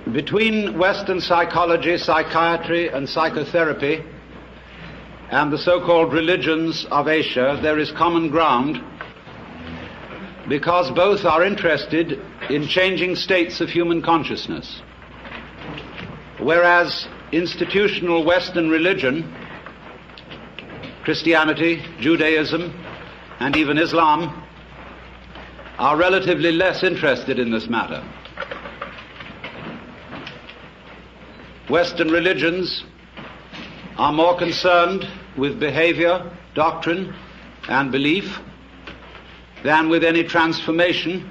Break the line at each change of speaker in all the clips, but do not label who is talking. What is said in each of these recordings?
Between Western psychology, psychiatry, and psychotherapy and the so-called religions of Asia, there is common ground because both are interested in changing states of human consciousness. Whereas institutional Western religion, Christianity, Judaism, and even Islam, are relatively less interested in this matter. Western religions are more concerned with behavior, doctrine, and belief than with any transformation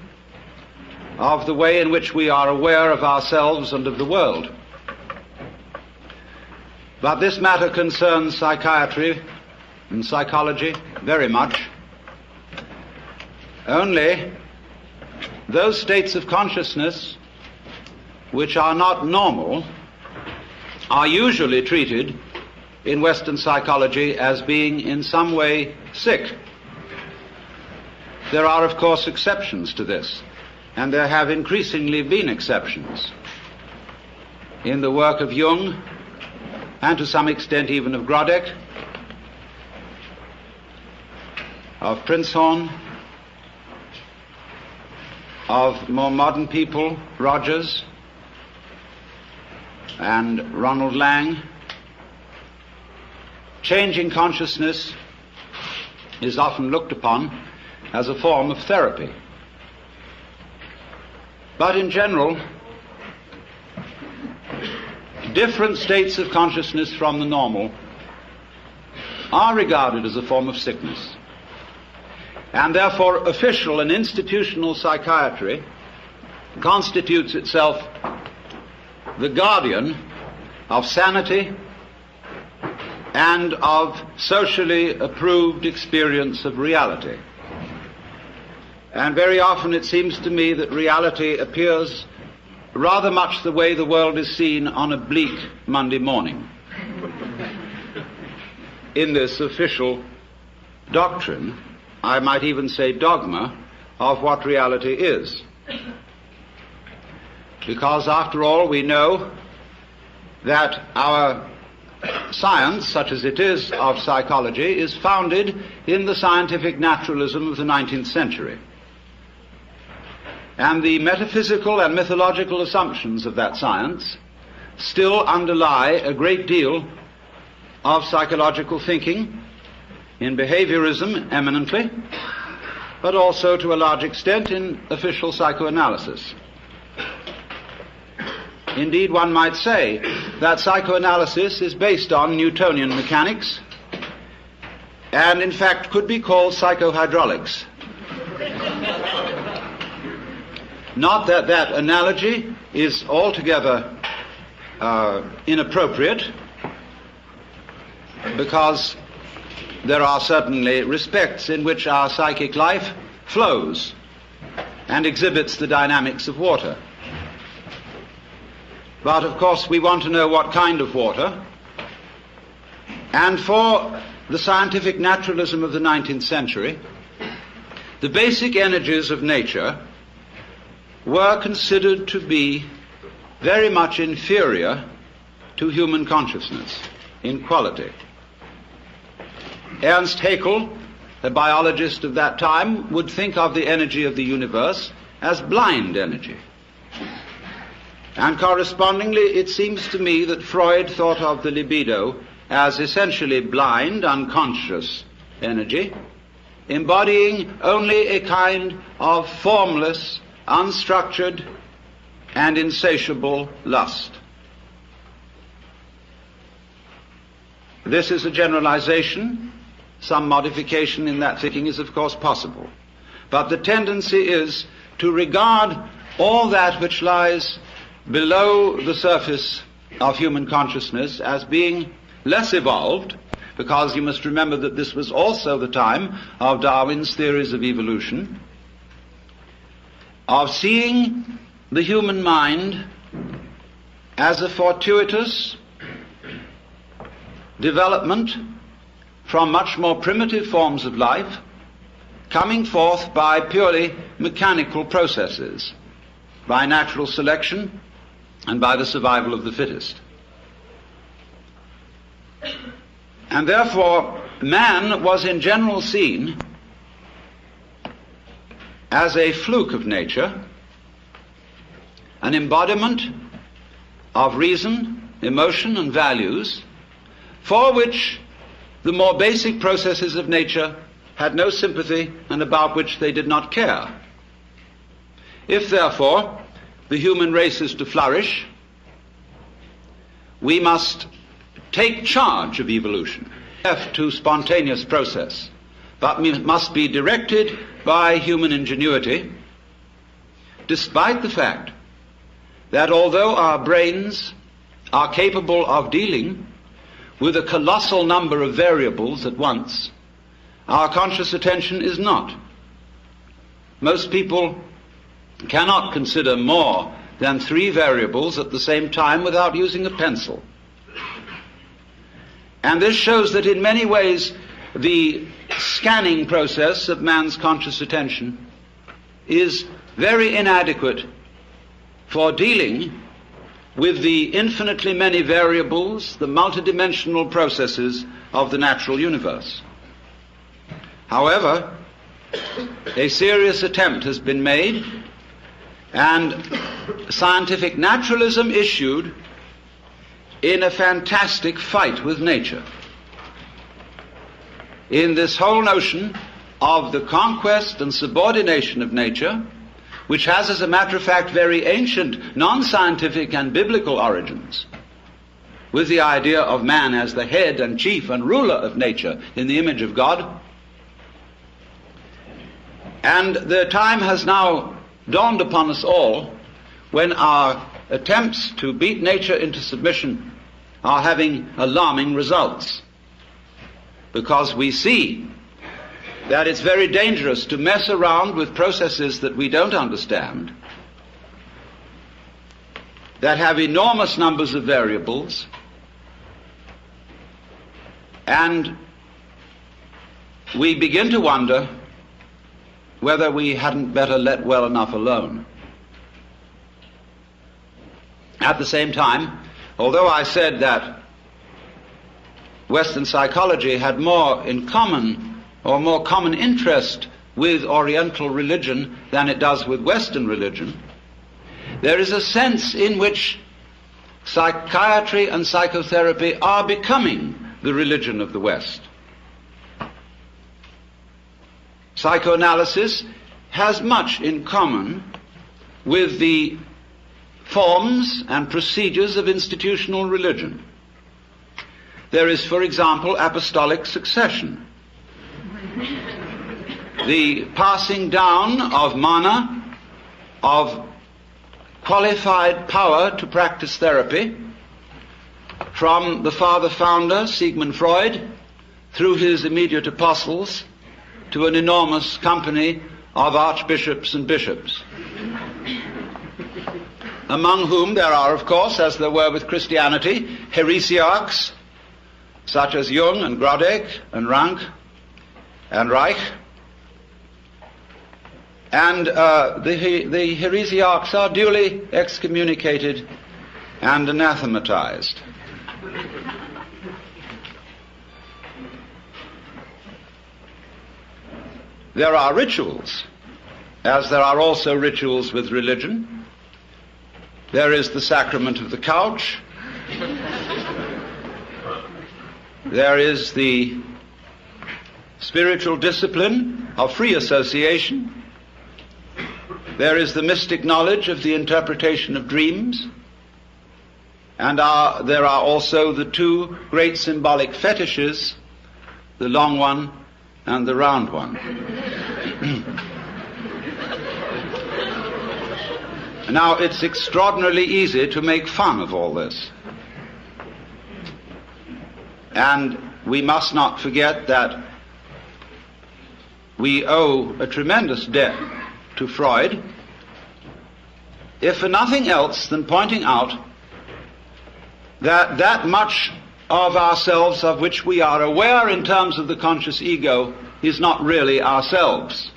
of the way in which we are aware of ourselves and of the world. But this matter concerns psychiatry and psychology very much. Only those states of consciousness which are not normal are usually treated in Western psychology as being in some way sick. There are, of course, exceptions to this, and there have increasingly been exceptions in the work of Jung and to some extent even of Grodek, of Prinzhorn, of more modern people, Rogers and Ronald Lang. Changing consciousness is often looked upon as a form of therapy. But in general, different states of consciousness from the normal are regarded as a form of sickness. And therefore official and institutional psychiatry constitutes itself the guardian of sanity and of socially approved experience of reality. And very often it seems to me that reality appears rather much the way the world is seen on a bleak Monday morning. In this official doctrine, I might even say dogma, of what reality is. Because after all, we know that our science, such as it is of psychology, is founded in the scientific naturalism of the 19th century. And the metaphysical and mythological assumptions of that science still underlie a great deal of psychological thinking, in behaviorism eminently, but also to a large extent in official psychoanalysis. Indeed, one might say that psychoanalysis is based on Newtonian mechanics and in fact could be called psychohydraulics. Not that that analogy is altogether inappropriate, because there are certainly respects in which our psychic life flows and exhibits the dynamics of water. But of course we want to know what kind of water, and for the scientific naturalism of the 19th century, the basic energies of nature were considered to be very much inferior to human consciousness in quality. Ernst Haeckel, a biologist of that time, would think of the energy of the universe as blind energy. And correspondingly, it seems to me that Freud thought of the libido as essentially blind, unconscious energy, embodying only a kind of formless, unstructured, and insatiable lust. This is a generalization. Some modification in that thinking is of course possible. But the tendency is to regard all that which lies below the surface of human consciousness as being less evolved, because you must remember that this was also the time of Darwin's theories of evolution, of seeing the human mind as a fortuitous development from much more primitive forms of life, coming forth by purely mechanical processes, by natural selection and by the survival of the fittest. And therefore, man was in general seen as a fluke of nature, an embodiment of reason, emotion, and values, for which the more basic processes of nature had no sympathy and about which they did not care. If, therefore, the human race is to flourish, we must take charge of evolution, left to spontaneous process, but must be directed by human ingenuity, despite the fact that although our brains are capable of dealing with a colossal number of variables at once, our conscious attention is not. Most people cannot consider more than 3 variables at the same time without using a pencil. And this shows that in many ways the scanning process of man's conscious attention is very inadequate for dealing with the infinitely many variables, the multidimensional processes of the natural universe. However, a serious attempt has been made, and scientific naturalism issued in a fantastic fight with nature, in this whole notion of the conquest and subordination of nature, which has, as a matter of fact, very ancient, non-scientific and biblical origins, with the idea of man as the head and chief and ruler of nature in the image of God. And the time has now dawned upon us all when our attempts to beat nature into submission are having alarming results, because we see that it's very dangerous to mess around with processes that we don't understand, that have enormous numbers of variables, and we begin to wonder whether we hadn't better let well enough alone. At the same time, although I said that Western psychology had more in common, or more common interest with Oriental religion than it does with Western religion, there is a sense in which psychiatry and psychotherapy are becoming the religion of the West. Psychoanalysis has much in common with the forms and procedures of institutional religion. There is, for example, apostolic succession, the passing down of mana, of qualified power to practice therapy, from the father founder, Sigmund Freud, through his immediate apostles, to an enormous company of archbishops and bishops, among whom there are, of course, as there were with Christianity, heresiarchs such as Jung and Grodek and Rank and Reich. And the heresiarchs are duly excommunicated and anathematized. There are rituals, as there are also rituals with religion. There is the sacrament of the couch. There is the spiritual discipline of free association. There is the mystic knowledge of the interpretation of dreams. And there are also the 2 great symbolic fetishes, the long one and the round one. Now, it's extraordinarily easy to make fun of all this. And we must not forget that we owe a tremendous debt to Freud, if for nothing else than pointing out that much of ourselves of which we are aware in terms of the conscious ego is not really ourselves.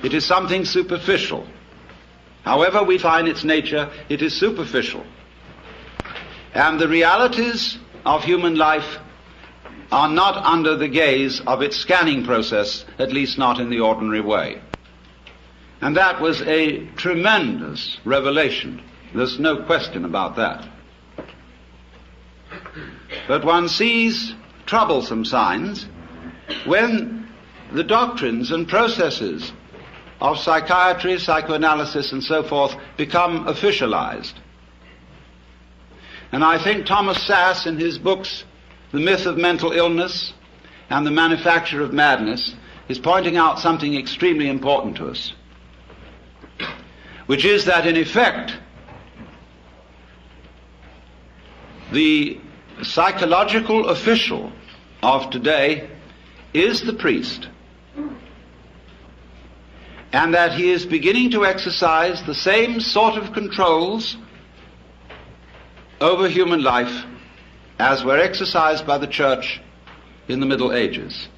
It is something superficial, However we find its nature, it is superficial. And the realities of human life are not under the gaze of its scanning process, at least not in the ordinary way. And that was a tremendous revelation. There's no question about that. But one sees troublesome signs when the doctrines and processes of psychiatry, psychoanalysis, and so forth become officialized. And I think Thomas Sass, in his books, The Myth of Mental Illness and The Manufacture of Madness, is pointing out something extremely important to us, which is that, in effect, the psychological official of today is the priest, and that he is beginning to exercise the same sort of controls over human life as were exercised by the church in the Middle Ages.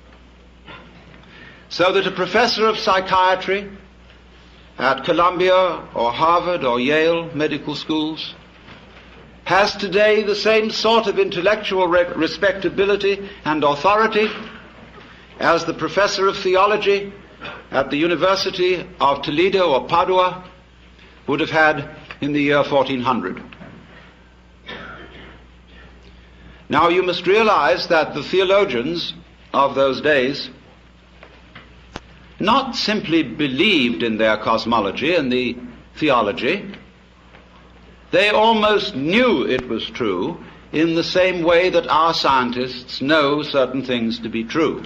So that a professor of psychiatry at Columbia or Harvard or Yale medical schools has today the same sort of intellectual respectability and authority as the professor of theology at the University of Toledo or Padua would have had in the year 1400. Now you must realize that the theologians of those days not simply believed in their cosmology and the theology, they almost knew it was true in the same way that our scientists know certain things to be true.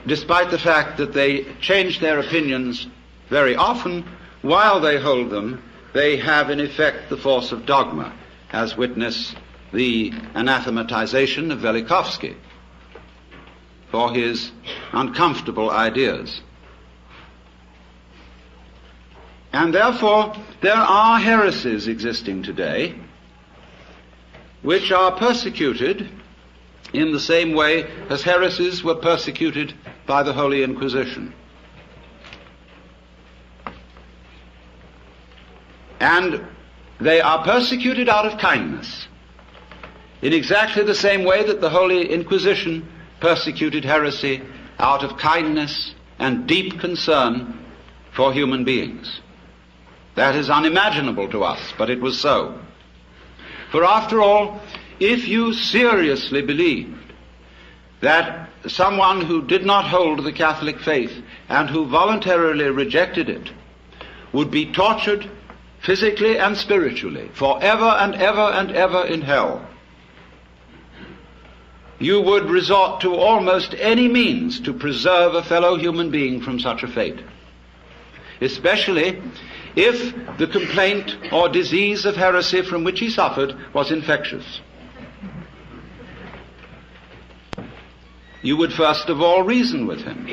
Despite the fact that they change their opinions very often, while they hold them, they have in effect the force of dogma, as witness the anathematization of Velikovsky for his uncomfortable ideas. And therefore, there are heresies existing today which are persecuted in the same way as heresies were persecuted by the Holy Inquisition. And they are persecuted out of kindness, in exactly the same way that the Holy Inquisition persecuted heresy out of kindness and deep concern for human beings. That is unimaginable to us, but it was so. For after all, if you seriously believed that someone who did not hold the Catholic faith and who voluntarily rejected it would be tortured physically and spiritually forever and ever and ever in hell, you would resort to almost any means to preserve a fellow human being from such a fate, especially if the complaint or disease of heresy from which he suffered was infectious. You would first of all reason with him.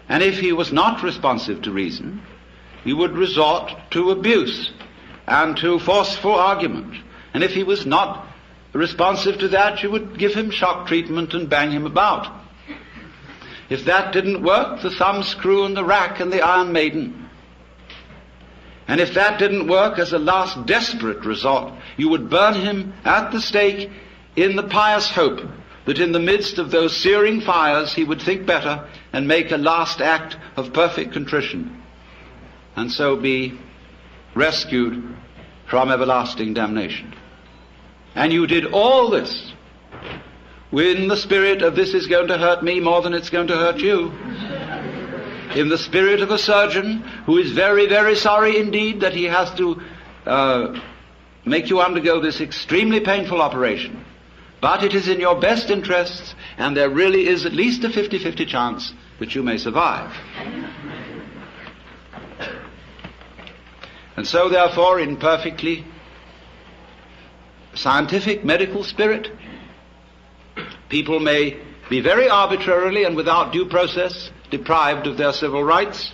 And if he was not responsive to reason, you would resort to abuse and to forceful argument. And if he was not responsive to that, you would give him shock treatment and bang him about. If that didn't work, the thumbscrew and the rack and the Iron Maiden. And if that didn't work, as a last desperate resort, you would burn him at the stake in the pious hope that in the midst of those searing fires he would think better and make a last act of perfect contrition, and so be rescued from everlasting damnation. And you did all this in the spirit of this is going to hurt me more than it's going to hurt you. In the spirit of a surgeon who is very, very sorry indeed that he has to make you undergo this extremely painful operation. But it is in your best interests, and there really is at least a 50-50 chance that you may survive. And so, therefore, in perfectly scientific medical spirit, people may be very arbitrarily and without due process deprived of their civil rights,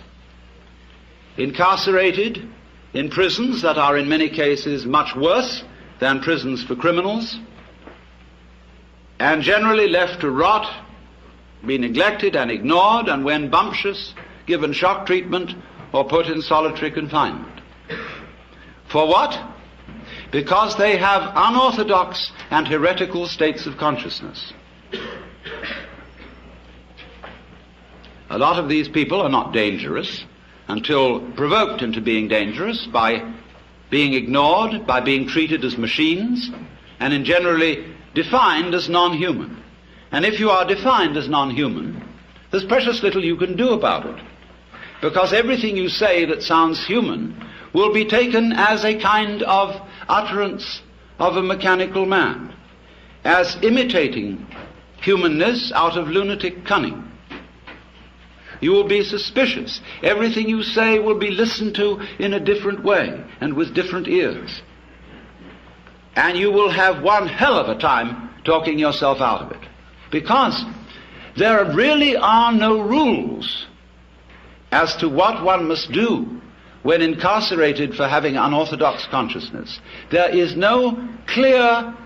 incarcerated in prisons that are in many cases much worse than prisons for criminals, and generally left to rot, be neglected and ignored, and when bumptious, given shock treatment or put in solitary confinement. For what? Because they have unorthodox and heretical states of consciousness. A lot of these people are not dangerous until provoked into being dangerous by being ignored, by being treated as machines, and in generally defined as non-human. And if you are defined as non-human, there's precious little you can do about it, because everything you say that sounds human will be taken as a kind of utterance of a mechanical man, as imitating humanness out of lunatic cunning. You will be suspicious. Everything you say will be listened to in a different way and with different ears. And you will have one hell of a time talking yourself out of it, because there really are no rules as to what one must do when incarcerated for having unorthodox consciousness. There is no clear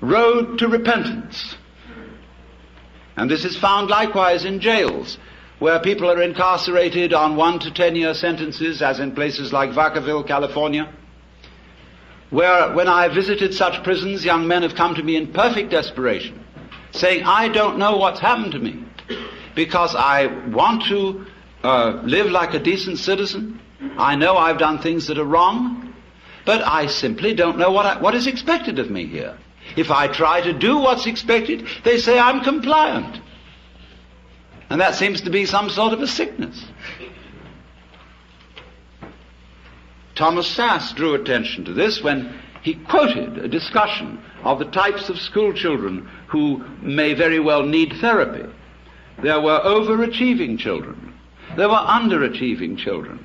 road to repentance. And this is found likewise in jails, where people are incarcerated on 1 to 10 year sentences, as in places like Vacaville, California, where when I visited such prisons, young men have come to me in perfect desperation, saying, I don't know what's happened to me, because I want to live like a decent citizen. I know I've done things that are wrong, but I simply don't know what is expected of me here. If I try to do what's expected, they say I'm compliant. And that seems to be some sort of a sickness. Thomas Sass drew attention to this when he quoted a discussion of the types of school children who may very well need therapy. There were overachieving children. There were underachieving children.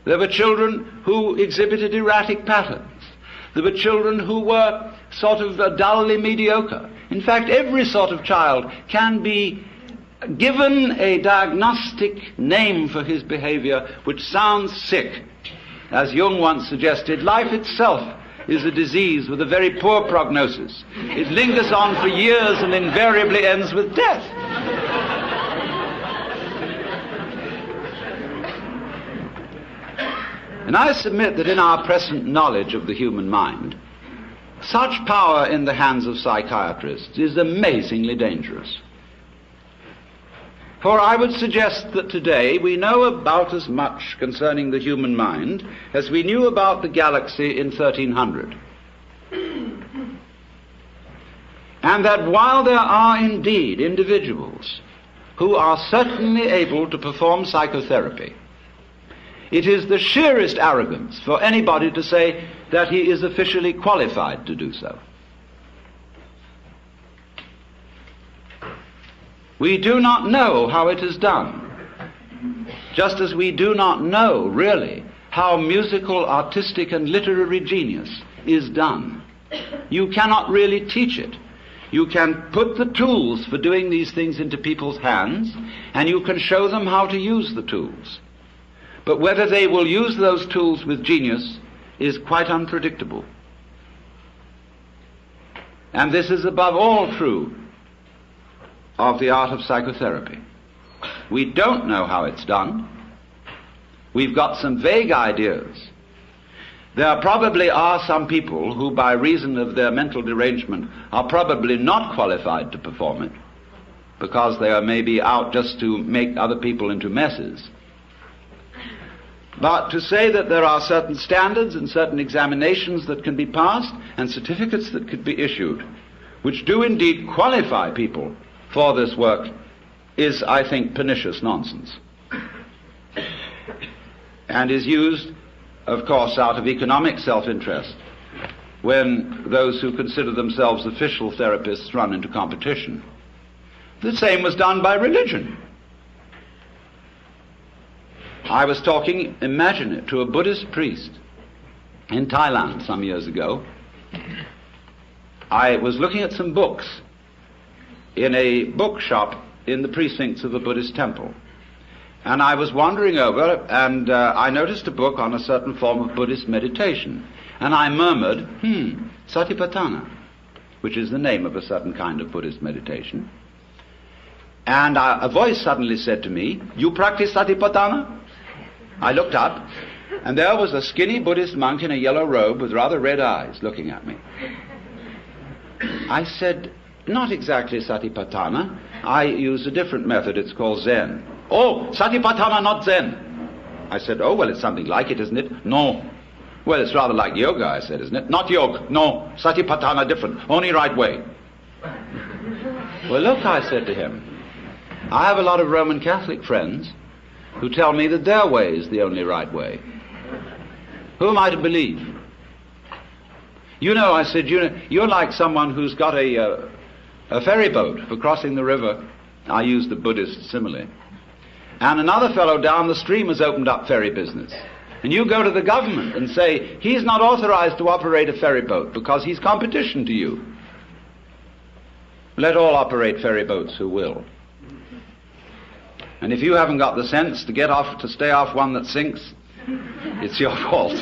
There were children who exhibited erratic patterns. There were children who were sort of dully mediocre. In fact, every sort of child can be given a diagnostic name for his behavior which sounds sick. As Jung once suggested, life itself is a disease with a very poor prognosis. It lingers on for years and invariably ends with death. And I submit that in our present knowledge of the human mind, such power in the hands of psychiatrists is amazingly dangerous. For I would suggest that today we know about as much concerning the human mind as we knew about the galaxy in 1300. And that while there are indeed individuals who are certainly able to perform psychotherapy, it is the sheerest arrogance for anybody to say that he is officially qualified to do so. We do not know how it is done, just as we do not know, really, how musical, artistic, and literary genius is done. You cannot really teach it. You can put the tools for doing these things into people's hands, and you can show them how to use the tools. But whether they will use those tools with genius is quite unpredictable. And this is above all true of the art of psychotherapy. We don't know how it's done. We've got some vague ideas. There probably are some people who, by reason of their mental derangement, are probably not qualified to perform it, because they are maybe out just to make other people into messes. But to say that there are certain standards and certain examinations that can be passed and certificates that could be issued, which do indeed qualify people for this work, is, I think, pernicious nonsense, and is used, of course, out of economic self-interest when those who consider themselves official therapists run into competition. The same was done by religion. I was talking, imagine it, to a Buddhist priest in Thailand some years ago. I was looking at some books in a bookshop in the precincts of a Buddhist temple. And I was wandering over, and I noticed a book on a certain form of Buddhist meditation. And I murmured, Satipatthana, which is the name of a certain kind of Buddhist meditation. And a voice suddenly said to me, "You practice Satipatthana?" I looked up, and there was a skinny Buddhist monk in a yellow robe with rather red eyes looking at me. I said, "Not exactly Satipatthana. I use a different method. It's called Zen." "Oh, Satipatthana, not Zen." I said, "Oh, well, it's something like it, isn't it?" "No." "Well, it's rather like yoga," I said, "isn't it?" "Not yoga. No. Satipatthana different. Only right way." "Well, look," I said to him, "I have a lot of Roman Catholic friends who tell me that their way is the only right way. Who am I to believe? You know," I said, "you're like someone who's got a ferry boat for crossing the river." I used the Buddhist simile. "And another fellow down the stream has opened up ferry business. And you go to the government and say, he's not authorized to operate a ferry boat because he's competition to you. Let all operate ferry boats who will. And if you haven't got the sense to stay off one that sinks, it's your fault."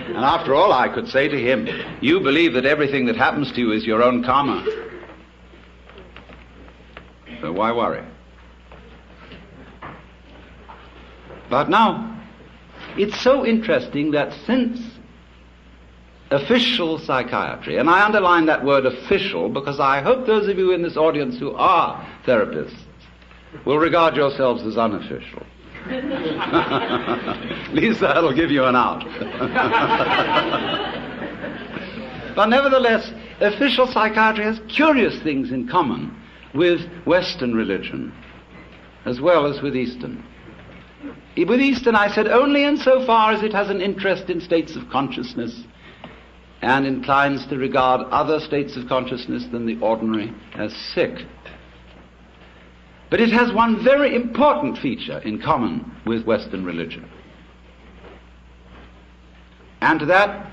And after all, I could say to him, "You believe that everything that happens to you is your own karma. So why worry?" But now, it's so interesting that since official psychiatry, and I underline that word official because I hope those of you in this audience who are therapists will regard yourselves as unofficial. At least that'll give you an out. But nevertheless, official psychiatry has curious things in common with Western religion as well as with Eastern. With Eastern, I said, only insofar as it has an interest in states of consciousness and inclines to regard other states of consciousness than the ordinary as sick. But it has one very important feature in common with Western religion. And to that,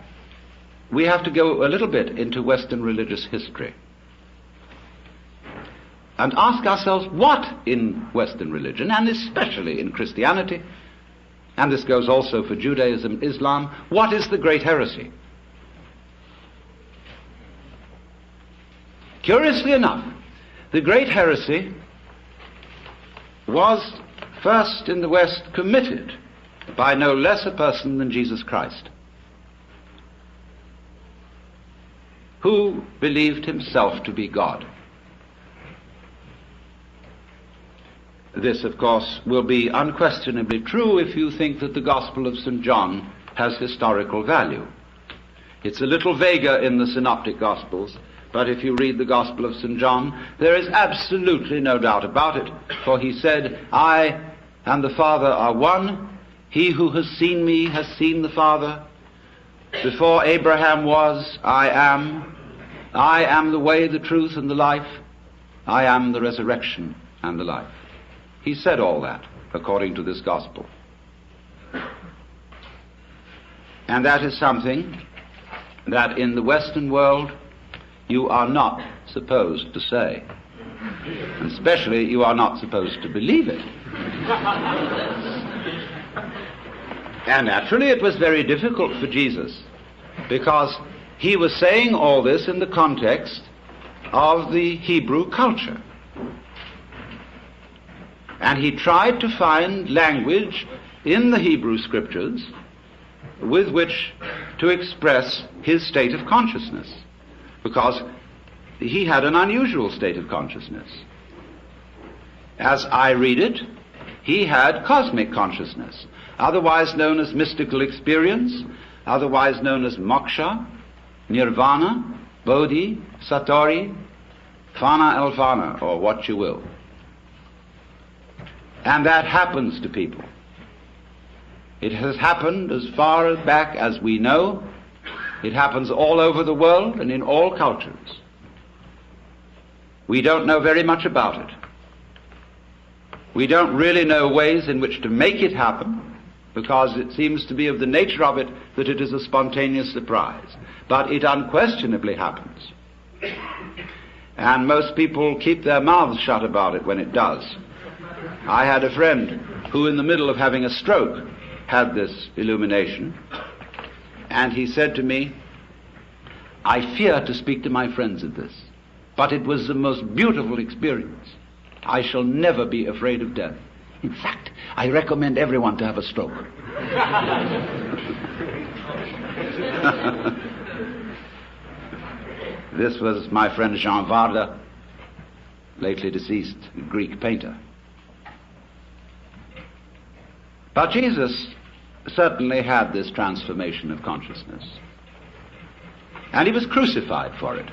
we have to go a little bit into Western religious history and ask ourselves what in Western religion, and especially in Christianity, and this goes also for Judaism and Islam, what is the great heresy? Curiously enough, the great heresy was first in the West committed by no less a person than Jesus Christ, who believed himself to be God. This, of course, will be unquestionably true if you think that the Gospel of St. John has historical value. It's a little vaguer in the Synoptic Gospels, but if you read the Gospel of St. John, there is absolutely no doubt about it, for he said, "I and the Father are one. He who has seen me has seen the Father. Before Abraham was, I am. I am the way, the truth, and the life. I am the resurrection and the life." He said all that according to this gospel. And that is something that in the Western world you are not supposed to say. And especially you are not supposed to believe it. And naturally it was very difficult for Jesus, because he was saying all this in the context of the Hebrew culture. And he tried to find language in the Hebrew scriptures with which to express his state of consciousness, because he had an unusual state of consciousness. As I read it, he had cosmic consciousness, otherwise known as mystical experience, otherwise known as moksha, nirvana, bodhi, satori, fana elfana, or what you will. And that happens to people. It has happened as far back as we know. It happens all over the world and in all cultures. We don't know very much about it. We don't really know ways in which to make it happen, because it seems to be of the nature of it that it is a spontaneous surprise. But it unquestionably happens. And most people keep their mouths shut about it when it does. I had a friend who, in the middle of having a stroke, had this illumination, and he said to me, "I fear to speak to my friends of this, but it was the most beautiful experience." I shall never be afraid of death. In fact, I recommend everyone to have a stroke. This was my friend Jean Varda, lately deceased, a Greek painter. But Jesus certainly had this transformation of consciousness. And he was crucified for it.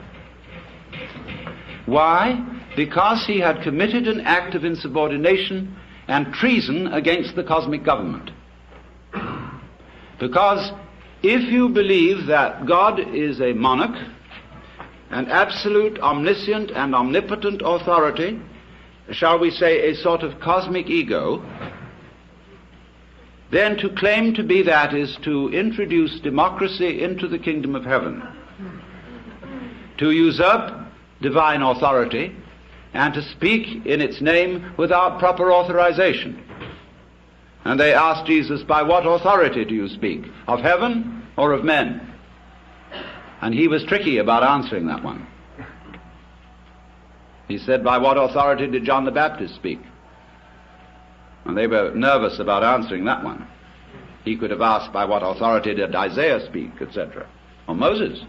Why? Because he had committed an act of insubordination and treason against the cosmic government. Because if you believe that God is a monarch, an absolute, omniscient, and omnipotent authority, shall we say a sort of cosmic ego, then to claim to be that is to introduce democracy into the kingdom of heaven, to usurp divine authority, and to speak in its name without proper authorization. And they asked Jesus, by what authority do you speak? Of heaven or of men? And he was tricky about answering that one. He said, by what authority did John the Baptist speak? And they were nervous about answering that one. He could have asked, by what authority did Isaiah speak, etc., or Moses.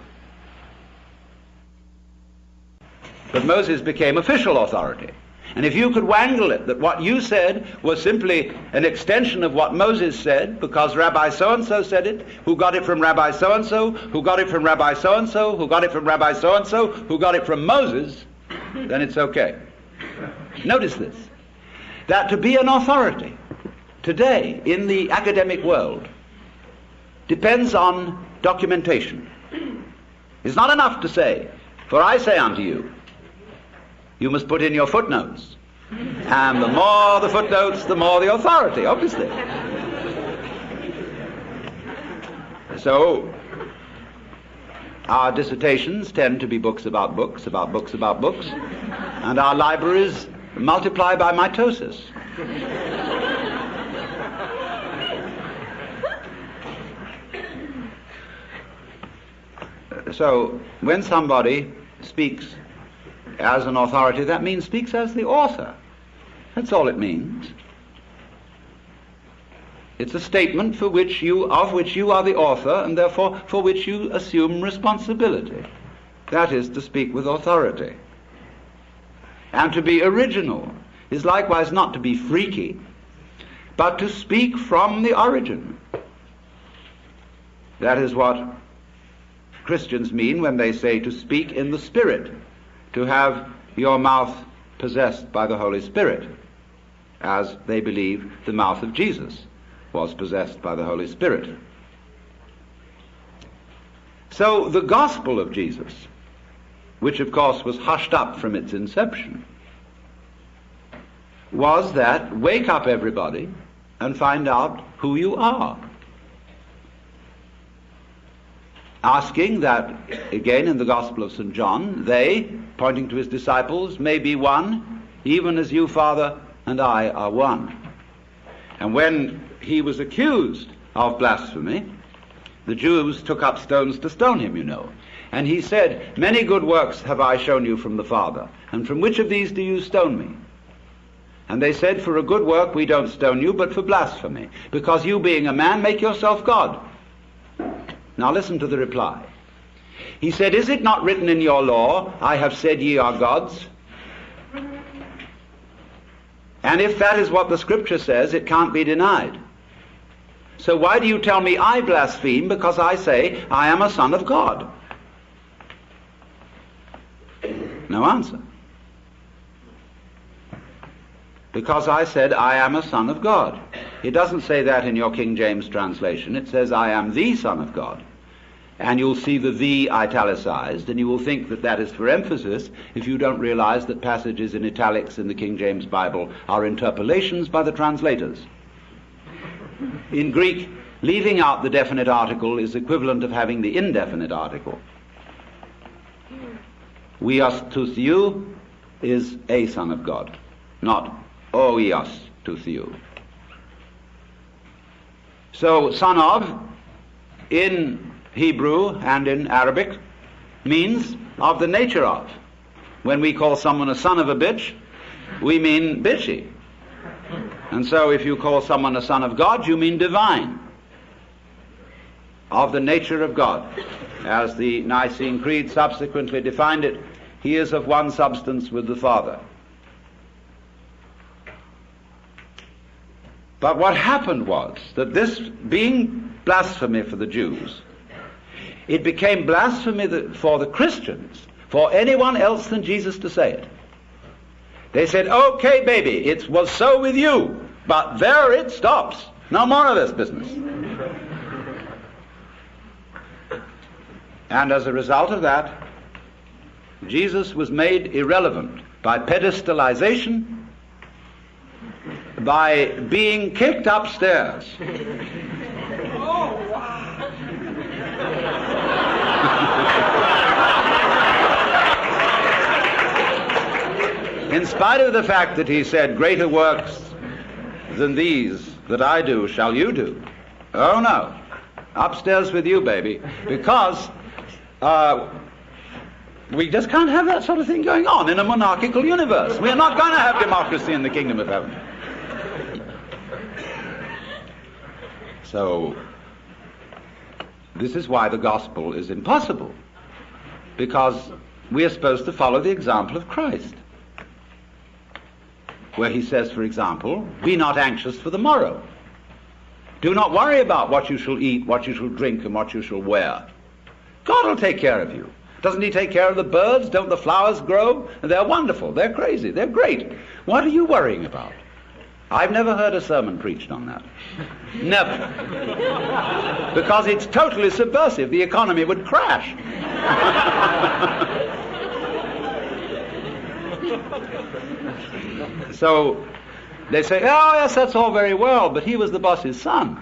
But Moses became official authority. And if you could wangle it that what you said was simply an extension of what Moses said, because Rabbi so-and-so said it, who got it from Rabbi so-and-so, who got it from Rabbi so-and-so, who got it from Rabbi so-and-so, who got it from Moses, then it's okay. Notice this, that to be an authority today in the academic world depends on documentation. It's not enough to say, for I say unto you, you must put in your footnotes. And the more the footnotes, the more the authority, obviously. So, our dissertations tend to be books about books, about books about books, and our libraries multiply by mitosis. So, when somebody speaks as an authority, that means speaks as the author. That's all it means. It's a statement of which you are the author, and therefore for which you assume responsibility. That is to speak with authority. And to be original is likewise not to be freaky, but to speak from the origin. That is what Christians mean when they say to speak in the Spirit, to have your mouth possessed by the Holy Spirit, as they believe the mouth of Jesus was possessed by the Holy Spirit. So the gospel of Jesus, which of course was hushed up from its inception, was that wake up everybody and find out who you are. Asking that, again in the Gospel of St. John, they, pointing to his disciples, may be one, even as you, Father, and I are one. And when he was accused of blasphemy, the Jews took up stones to stone him, you know. And he said, many good works have I shown you from the Father, and from which of these do you stone me? And they said, for a good work we don't stone you, but for blasphemy, because you being a man make yourself God. Now listen to the reply. He said, is it not written in your law, I have said ye are gods? And if that is what the scripture says, it can't be denied. So why do you tell me I blaspheme because I say I am a son of God? No answer. Because I said I am a son of God. It doesn't say that in your King James translation. It says I am the Son of God. And you'll see the italicized, and you will think that that is for emphasis if you don't realize that passages in italics in the King James Bible are interpolations by the translators. In Greek, leaving out the definite article is equivalent of having the indefinite article. Huios to theou is a son of God, not oios to theou. So, son of, in Hebrew and in Arabic, means of the nature of. When we call someone a son of a bitch, we mean bitchy. And so if you call someone a son of God, you mean divine, of the nature of God. As the Nicene Creed subsequently defined it, he is of one substance with the Father. But what happened was that this being blasphemy for the Jews, it became blasphemy for the Christians, for anyone else than Jesus to say it. They said, okay, baby, it was so with you, but there it stops. No more of this business. And as a result of that, Jesus was made irrelevant by pedestalization, by being kicked upstairs. In spite of the fact that he said, greater works than these that I do shall you do. Oh no, upstairs with you, baby, because we just can't have that sort of thing going on in a monarchical universe. We are not going to have democracy in the kingdom of heaven. So, this is why the gospel is impossible, because we are supposed to follow the example of Christ, where he says, for example, be not anxious for the morrow. Do not worry about what you shall eat, what you shall drink, and what you shall wear. God will take care of you. Doesn't he take care of the birds? Don't the flowers grow? And they're wonderful, they're crazy, they're great. What are you worrying about? I've never heard a sermon preached on that. Never. Because it's totally subversive. The economy would crash. So they say, oh yes, that's all very well, but he was the boss's son.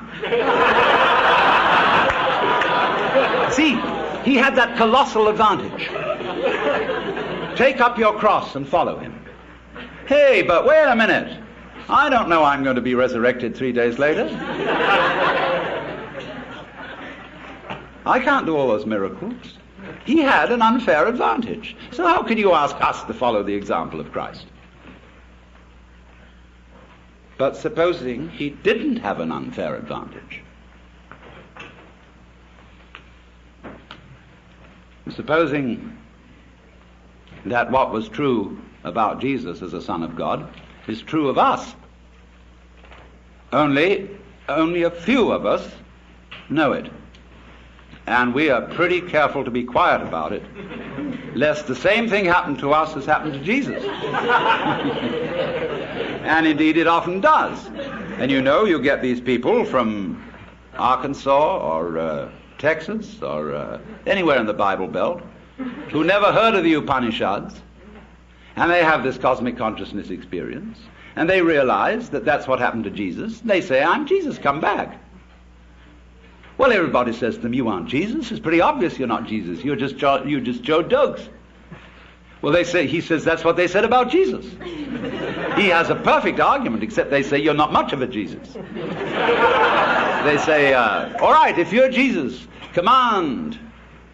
See, he had that colossal advantage. Take up your cross and follow him. Hey, but wait a minute. I don't know I'm going to be resurrected 3 days later. I can't do all those miracles. He had an unfair advantage. So how can you ask us to follow the example of Christ? But supposing he didn't have an unfair advantage, supposing that what was true about Jesus as a Son of God is true of us, only a few of us know it. And we are pretty careful to be quiet about it, lest the same thing happen to us as happened to Jesus. And indeed it often does. And you know, you get these people from Arkansas or Texas or anywhere in the Bible Belt who never heard of the Upanishads, and they have this cosmic consciousness experience, and they realize that that's what happened to Jesus. They say, I'm Jesus, come back. Well, everybody says to them, you aren't Jesus. It's pretty obvious you're not Jesus. You're just Joe Dogs. Well, he says that's what they said about Jesus. He has a perfect argument, except they say you're not much of a Jesus. They say, all right, if you're Jesus, command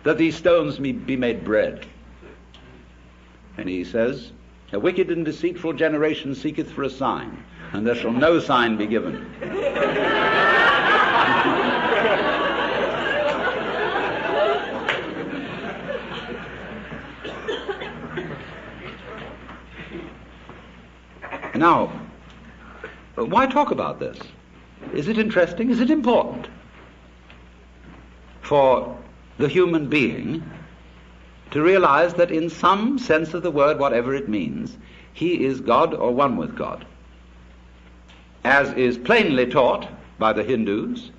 that these stones be made bread. And he says, a wicked and deceitful generation seeketh for a sign, and there shall no sign be given. Now, why talk about this? Is it interesting? Is it important for the human being to realize that in some sense of the word, whatever it means, he is God or one with God, as is plainly taught by the Hindus,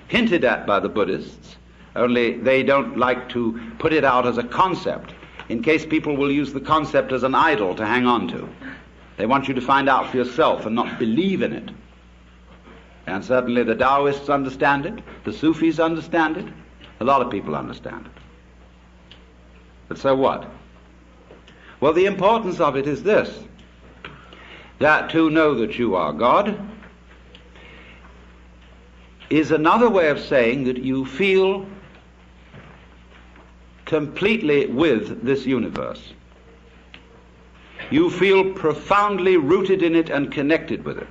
hinted at by the Buddhists, only they don't like to put it out as a concept, in case people will use the concept as an idol to hang on to. They want you to find out for yourself and not believe in it. And certainly the Taoists understand it, the Sufis understand it, a lot of people understand it. But so what? Well, the importance of it is this, that to know that you are God is another way of saying that you feel completely with this universe. You feel profoundly rooted in it and connected with it.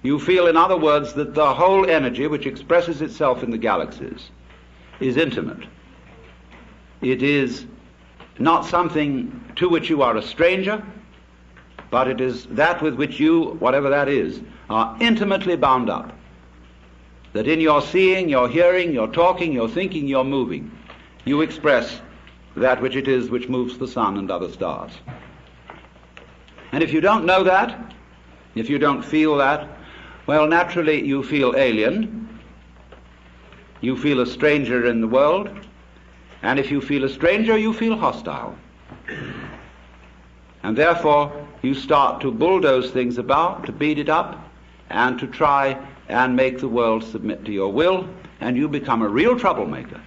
You feel, in other words, that the whole energy which expresses itself in the galaxies is intimate. It is not something to which you are a stranger, but it is that with which you, whatever that is, are intimately bound up. That in your seeing, your hearing, your talking, your thinking, your moving, you express that which it is which moves the sun and other stars. And if you don't know that, if you don't feel that, well, naturally you feel alien, you feel a stranger in the world, and if you feel a stranger, you feel hostile. And therefore, you start to bulldoze things about, to beat it up, and to try and make the world submit to your will, and you become a real troublemaker.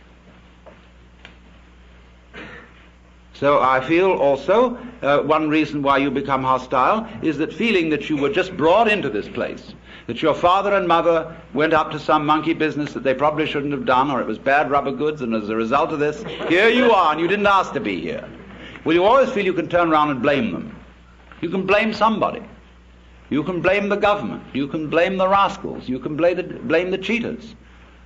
So I feel also one reason why you become hostile is that feeling that you were just brought into this place, that your father and mother went up to some monkey business that they probably shouldn't have done, or it was bad rubber goods, and as a result of this, here you are, and you didn't ask to be here. Well, you always feel you can turn around and blame them. You can blame somebody. You can blame the government. You can blame the rascals. You can blame the cheaters.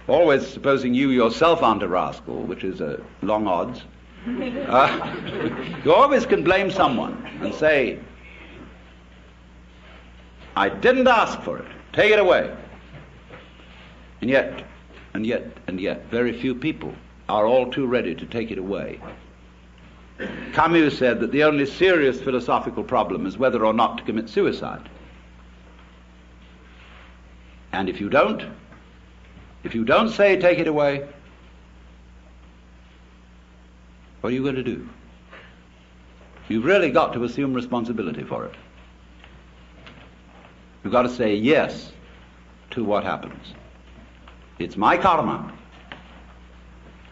Always supposing you yourself aren't a rascal, which is long odds. You always can blame someone and say, I didn't ask for it. Take it away. And yet, very few people are all too ready to take it away. Camus said that the only serious philosophical problem is whether or not to commit suicide. And if you don't say take it away, what are you going to do? You've really got to assume responsibility for it. You've got to say yes to what happens. It's my karma.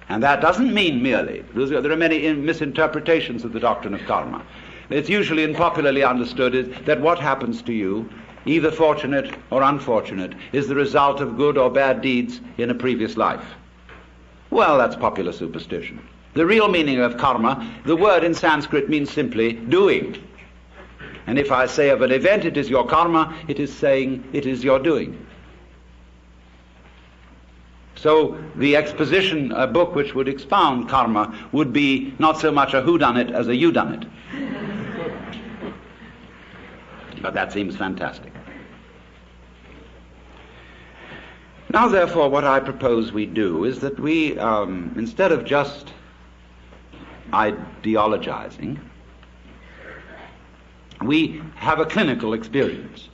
And that doesn't mean merely, there are many misinterpretations of the doctrine of karma. It's usually and popularly understood is that what happens to you, either fortunate or unfortunate, is the result of good or bad deeds in a previous life. Well, that's popular superstition. The real meaning of karma, the word in Sanskrit means simply doing. And if I say of an event it is your karma, it is saying it is your doing. So the exposition, a book which would expound karma, would be not so much a whodunit as a youdunit. But that seems fantastic. Now, therefore, what I propose we do is that we, instead of just ideologizing, we have a clinical experience.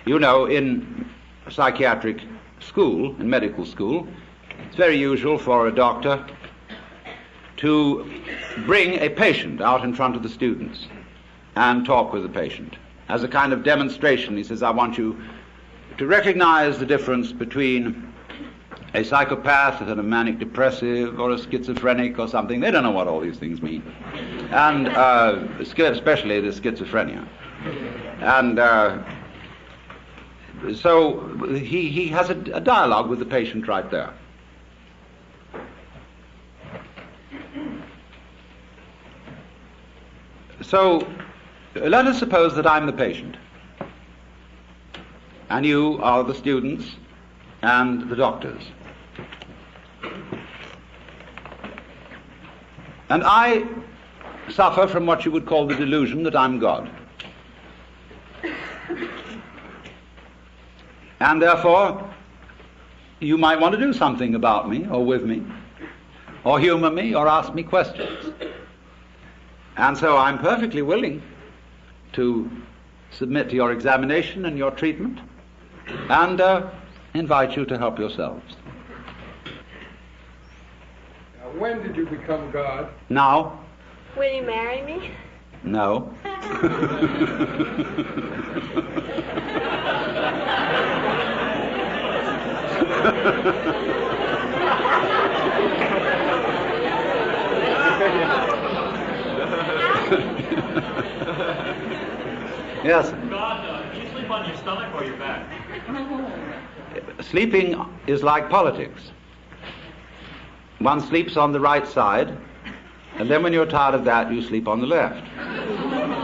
You know, in psychiatric school, in medical school, it's very usual for a doctor to bring a patient out in front of the students and talk with the patient. As a kind of demonstration, he says, I want you to recognize the difference between a psychopath and a manic depressive or a schizophrenic or something. They don't know what all these things mean. And especially the schizophrenia. And so he has a dialogue with the patient right there. So let us suppose that I'm the patient, and you are the students and the doctors. And I suffer from what you would call the delusion that I'm God. And therefore, you might want to do something about me, or with me, or humor me, or ask me questions. And so I'm perfectly willing to submit to your examination and your treatment, and invite you to help yourselves.
Now, when did you become God?
Now.
Will you marry me?
No. Yes.
God, do you sleep on your stomach or your back?
Sleeping is like politics. One sleeps on the right side And then when you're tired of that, you sleep on the left.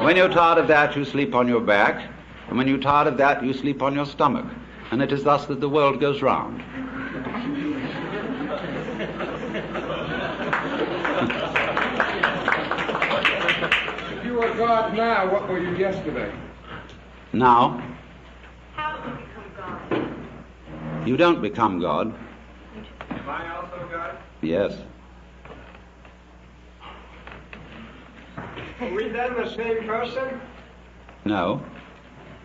When you're tired of that, you sleep on your back. And when you're tired of that, you sleep on your stomach. And it is thus that the world goes round.
If you were God now, what were you yesterday?
Now,
How do you become God?
you don't become God.
Am I also God?
Yes.
Are we then the same person?
No.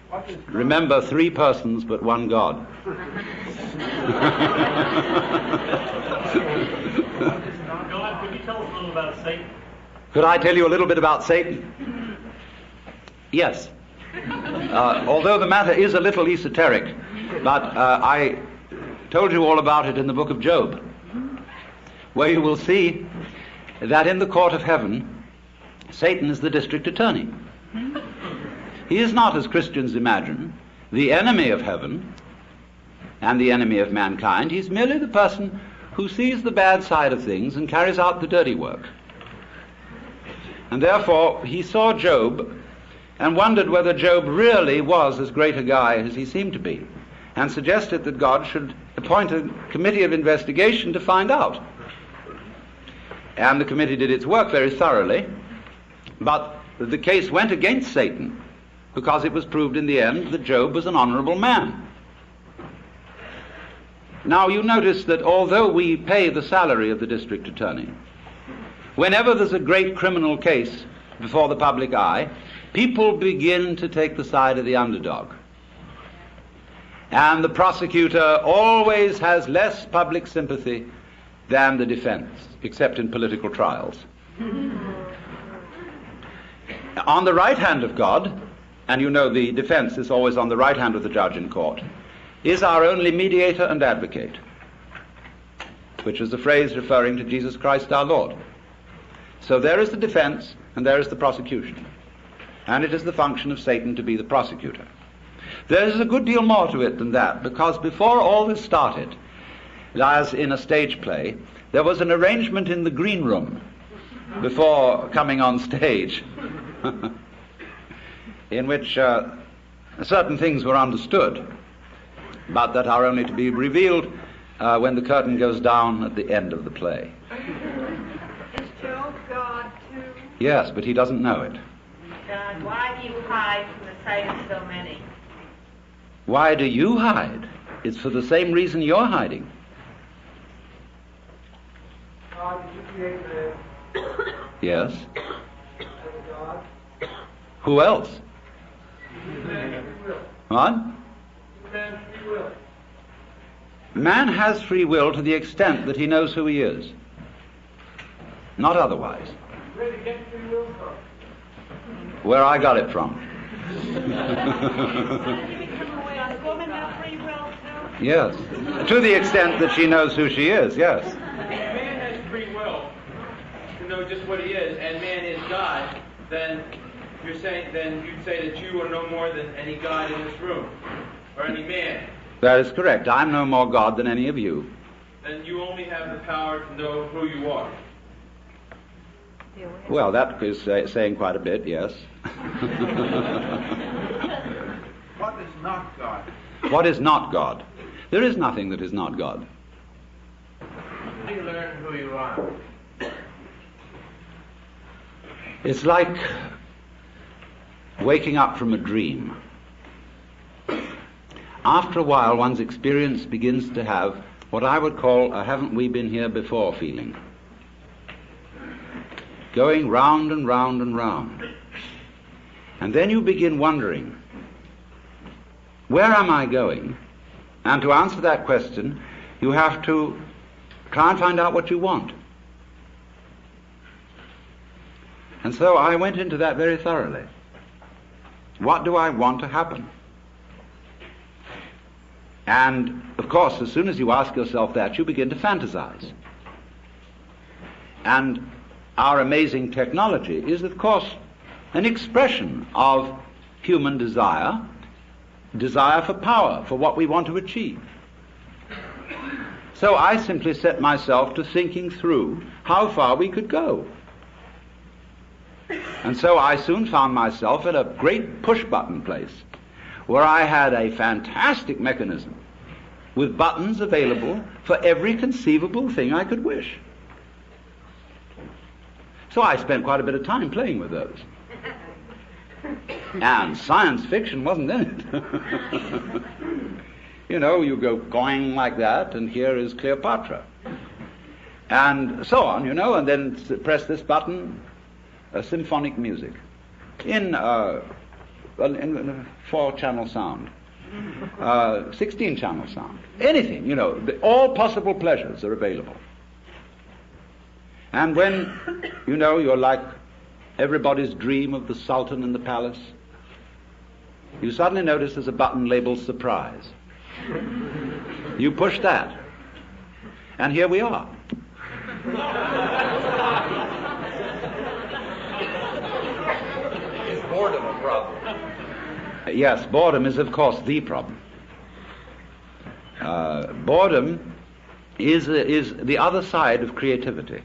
What is God?
Remember, 3 persons but 1 God.
God, could you tell us a little about Satan?
Could I tell you a little bit about Satan? Yes. Although the matter is a little esoteric, but I told you all about it in the book of Job, where you will see that in the court of heaven, Satan is the district attorney. He is not, as Christians imagine, the enemy of heaven and the enemy of mankind. He's merely the person who sees the bad side of things and carries out the dirty work. And therefore, he saw Job and wondered whether Job really was as great a guy as he seemed to be, and suggested that God should appoint a committee of investigation to find out. And the committee did its work very thoroughly, but the case went against Satan, because it was proved in the end that Job was an honorable man. Now you notice that although we pay the salary of the district attorney, whenever there's a great criminal case before the public eye, people begin to take the side of the underdog. And the prosecutor always has less public sympathy than the defense, except in political trials. On the right hand of God, and you know the defense is always on the right hand of the judge in court, is our only mediator and advocate, which is the phrase referring to Jesus Christ our Lord. So there is the defense and there is the prosecution. And it is the function of Satan to be the prosecutor. There is a good deal more to it than that, because before all this started, as in a stage play, there was an arrangement in the green room before coming on stage in which certain things were understood, but that are only to be revealed when the curtain goes down at the end of the play.
Is Job God too?
Yes, but he doesn't know it.
God, why do you hide from the sight of so many?
Why do you hide? It's for the same reason you're hiding.
God, did you create man
Yes.
as a God?
Who else?
Man free will.
What?
Man free will.
Man has free will to the extent that he knows who he is. Not otherwise.
Where did he get free will from?
Where I got it from.
How did you become aware? Does woman have free will too?
Yes. To the extent that she knows who she is, yes.
If man has free will to know just what he is, and man is God, then you'd say that you are no more than any God in this room, or any man.
That is correct. I'm no more God than any of you.
Then you only have the power to know who you are.
Well, that is saying quite a bit, yes.
What is not God?
What is not God? There is nothing that is not God.
How do you learn who you are?
It's like waking up from a dream. After a while, one's experience begins to have what I would call a haven't we been here before feeling. Going round and round and round. And then you begin wondering, where am I going? And to answer that question, you have to try and find out what you want. And so I went into that very thoroughly. What do I want to happen? And, of course, as soon as you ask yourself that, you begin to fantasize. And our amazing technology is, of course, an expression of human desire for power, for what we want to achieve. So I simply set myself to thinking through how far we could go. And so I soon found myself at a great push-button place where I had a fantastic mechanism with buttons available for every conceivable thing I could wish. So I spent quite a bit of time playing with those. And science fiction wasn't in it. You know, you go going like that, and here is Cleopatra. And so on, you know, and then press this button, symphonic music in 4-channel sound, 16-channel sound, anything, you know, all possible pleasures are available. And when, you know, you're like everybody's dream of the Sultan in the palace, you suddenly notice there's a button labeled surprise. You push that, and here we are.
Is boredom a problem?
Yes, boredom is, of course, the problem. Boredom is the other side of creativity.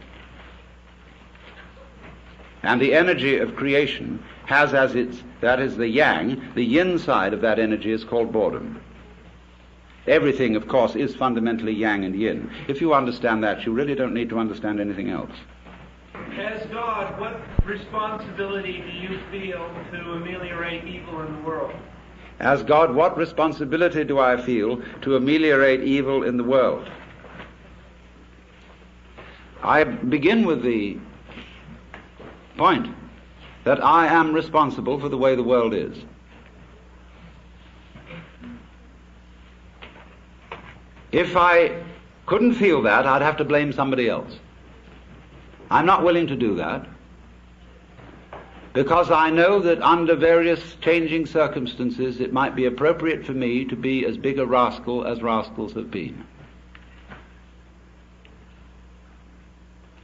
And the energy of creation has as that is the yang, the yin side of that energy is called boredom. Everything, of course, is fundamentally yang and yin. If you understand that, you really don't need to understand anything else.
As God, what responsibility do you feel to ameliorate evil in the world?
As God, what responsibility do I feel to ameliorate evil in the world? I begin with the point that I am responsible for the way the world is. If I couldn't feel that, I'd have to blame somebody else. I'm not willing to do that, because I know that under various changing circumstances it might be appropriate for me to be as big a rascal as rascals have been.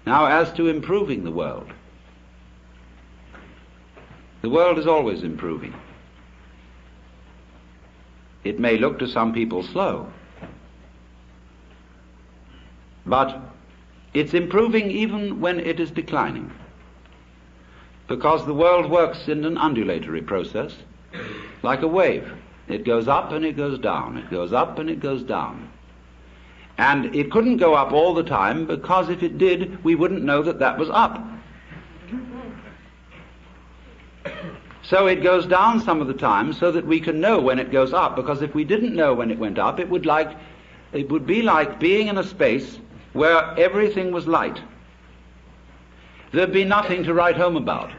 Now, as to improving the world is always improving. It may look to some people slow, but it's improving even when it is declining, because the world works in an undulatory process, like a wave. It goes up and it goes down, it goes up and it goes down. And it couldn't go up all the time, because if it did, we wouldn't know that that was up. So it goes down some of the time so that we can know when it goes up, because if we didn't know when it went up, it would be like being in a space where everything was light. There'd be nothing to write home about.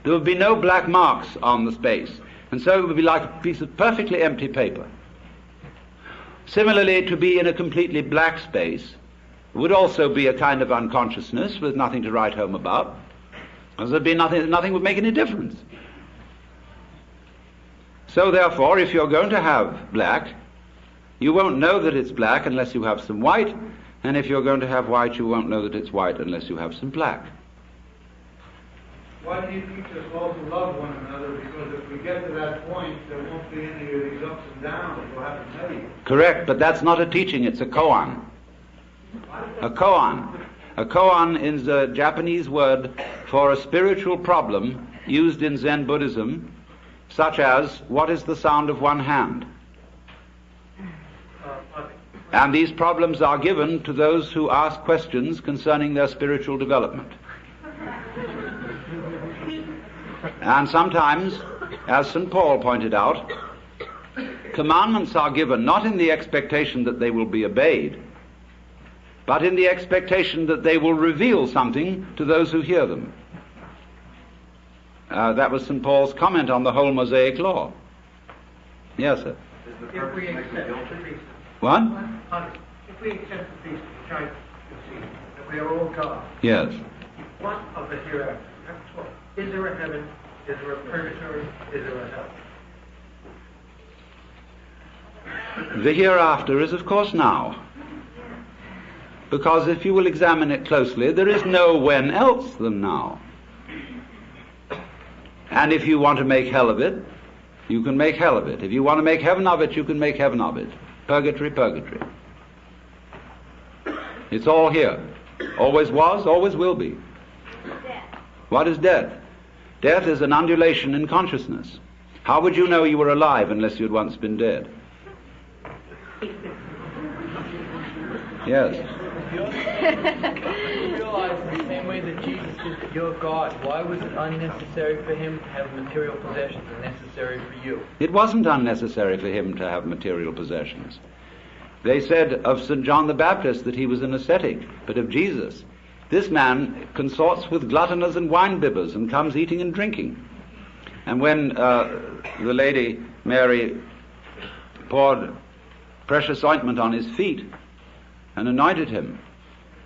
There would be no black marks on the space, and so it would be like a piece of perfectly empty paper. Similarly, to be in a completely black space would also be a kind of unconsciousness with nothing to write home about, because there'd be nothing would make any difference. So therefore, if you're going to have black, you won't know that it's black unless you have some white, and if you're going to have white, you won't know that it's white unless you have some black.
Why do you teach us all to love one another? Because if we get to that point, there won't be any of these ups and downs. We'll have to tell you.
Correct, but that's not a teaching, it's a koan. A koan. A koan is a Japanese word for a spiritual problem used in Zen Buddhism, such as, what is the sound of one hand? And these problems are given to those who ask questions concerning their spiritual development. And sometimes, as St. Paul pointed out, commandments are given not in the expectation that they will be obeyed, but in the expectation that they will reveal something to those who hear them. That was St. Paul's comment on the whole Mosaic law. Yes, sir.
If we accept
What?
if we accept the child that we are all God,
Yes.
what of the hereafter? That's what. Is there a heaven? Is there a purgatory? Is there a hell?
The hereafter is, of course, now. Because if you will examine it closely, there is no when else than now. And if you want to make hell of it, you can make hell of it. If you want to make heaven of it, you can make heaven of it. Purgatory, purgatory. It's all here. Always was, always will be. What is death? Death is an undulation in consciousness. How would you know you were alive unless you'd once been dead? Yes.
You realize in the same way that Jesus is your God, why was it unnecessary for him to have material possessions and necessary for you?
It wasn't unnecessary for him to have material possessions. They said of St. John the Baptist that he was an ascetic, but of Jesus, this man consorts with gluttoners and wine-bibbers and comes eating and drinking. And when the lady Mary poured precious ointment on his feet and anointed him,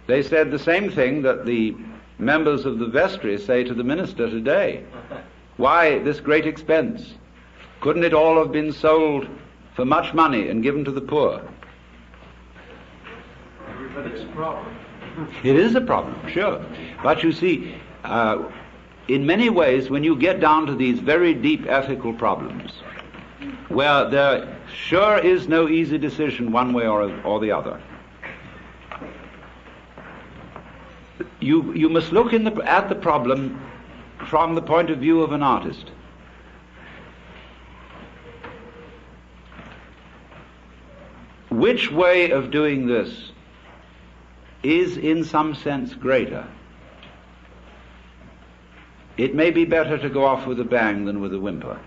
they said the same thing that the members of the vestry say to the minister today. Why this great expense? Couldn't it all have been sold for much money and given to the poor?
But it's a problem.
It is a problem, sure. But you see, in many ways, when you get down to these very deep ethical problems, where there sure is no easy decision one way or the other, you must look at the problem from the point of view of an artist. Which way of doing this is in some sense greater? It may be better to go off with a bang than with a whimper.